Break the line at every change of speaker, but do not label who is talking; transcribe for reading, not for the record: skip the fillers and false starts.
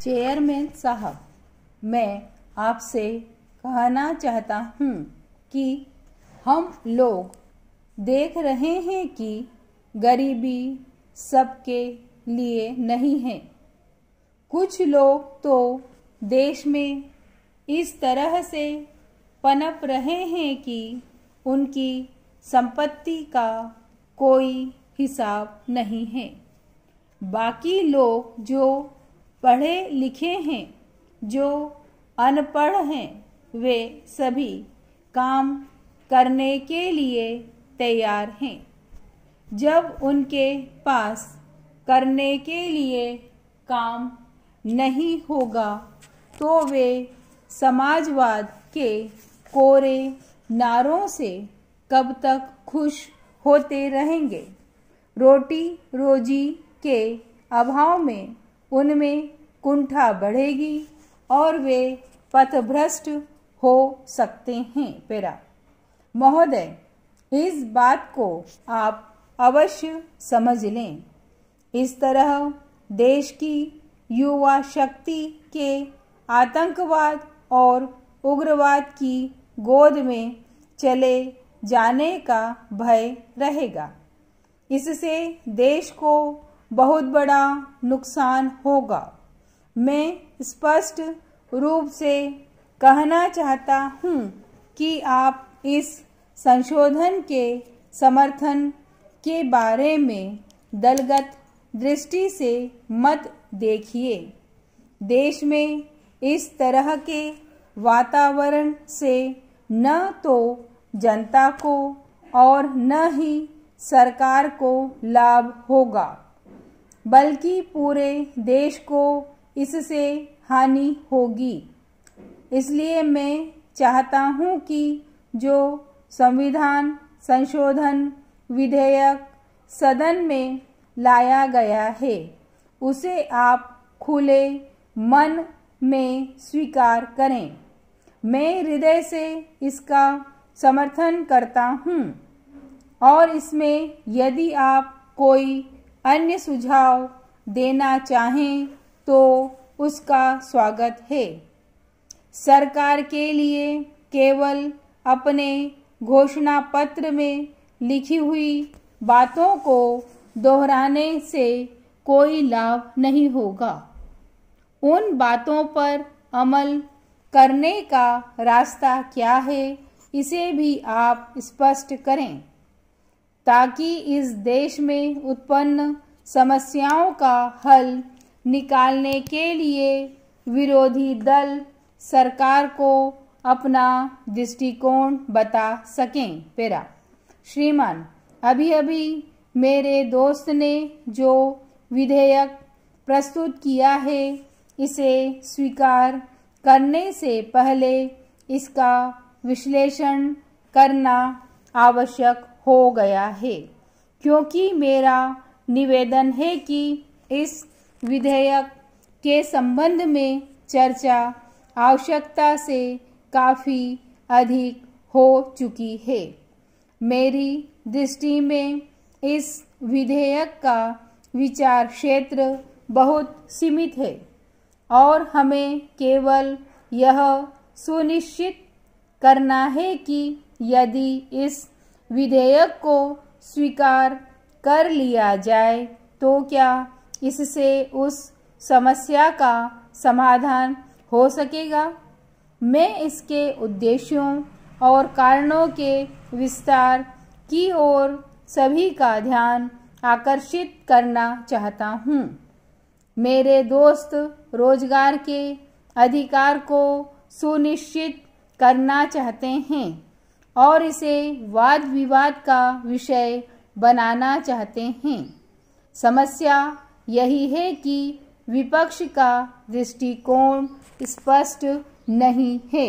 Chairman साहब, मैं आपसे कहना चाहता हूँ कि हम लोग देख रहे हैं कि गरीबी सबके लिए नहीं है। कुछ लोग तो देश में इस तरह से पनप रहे हैं कि उनकी संपत्ति का कोई हिसाब नहीं है। बाकी लोग जो पढ़े लिखे हैं, जो अनपढ़ हैं, वे सभी काम करने के लिए तैयार हैं। जब उनके पास करने के लिए काम नहीं होगा तो वे समाजवाद के कोरे नारों से कब तक खुश होते रहेंगे। रोटी रोजी के अभाव में उनमें कुंठा बढ़ेगी और वे पथभ्रष्ट हो सकते हैं। पेरा महोदय, इस बात को आप अवश्य समझ लें। इस तरह देश की युवा शक्ति के आतंकवाद और उग्रवाद की गोद में चले जाने का भय रहेगा। इससे देश को बहुत बड़ा नुकसान होगा। मैं स्पष्ट रूप से कहना चाहता हूँ कि आप इस संशोधन के समर्थन के बारे में दलगत दृष्टि से मत देखिए। देश में इस तरह के वातावरण से न तो जनता को और न ही सरकार को लाभ होगा, बल्कि पूरे देश को इससे हानि होगी। इसलिए मैं चाहता हूं कि जो संविधान संशोधन विधेयक सदन में लाया गया है, उसे आप खुले मन में स्वीकार करें। मैं हृदय से इसका समर्थन करता हूं और इसमें यदि आप कोई अन्य सुझाव देना चाहें तो उसका स्वागत है। सरकार के लिए केवल अपने घोषणा पत्र में लिखी हुई बातों को दोहराने से कोई लाभ नहीं होगा। उन बातों पर अमल करने का रास्ता क्या है, इसे भी आप स्पष्ट करें, ताकि इस देश में उत्पन्न समस्याओं का हल निकालने के लिए विरोधी दल सरकार को अपना दृष्टिकोण बता सकें। पेरा श्रीमान, अभी अभी मेरे दोस्त ने जो विधेयक प्रस्तुत किया है, इसे स्वीकार करने से पहले इसका विश्लेषण करना आवश्यक हो गया है, क्योंकि मेरा निवेदन है कि इस विधेयक के संबंध में चर्चा आवश्यकता से काफ़ी अधिक हो चुकी है। मेरी दृष्टि में इस विधेयक का विचार क्षेत्र बहुत सीमित है और हमें केवल यह सुनिश्चित करना है कि यदि इस विधेयक को स्वीकार कर लिया जाए तो क्या इससे उस समस्या का समाधान हो सकेगा। मैं इसके उद्देश्यों और कारणों के विस्तार की ओर सभी का ध्यान आकर्षित करना चाहता हूँ। मेरे दोस्त रोजगार के अधिकार को सुनिश्चित करना चाहते हैं और इसे वाद विवाद का विषय बनाना चाहते हैं। समस्या यही है कि विपक्ष का दृष्टिकोण स्पष्ट नहीं है।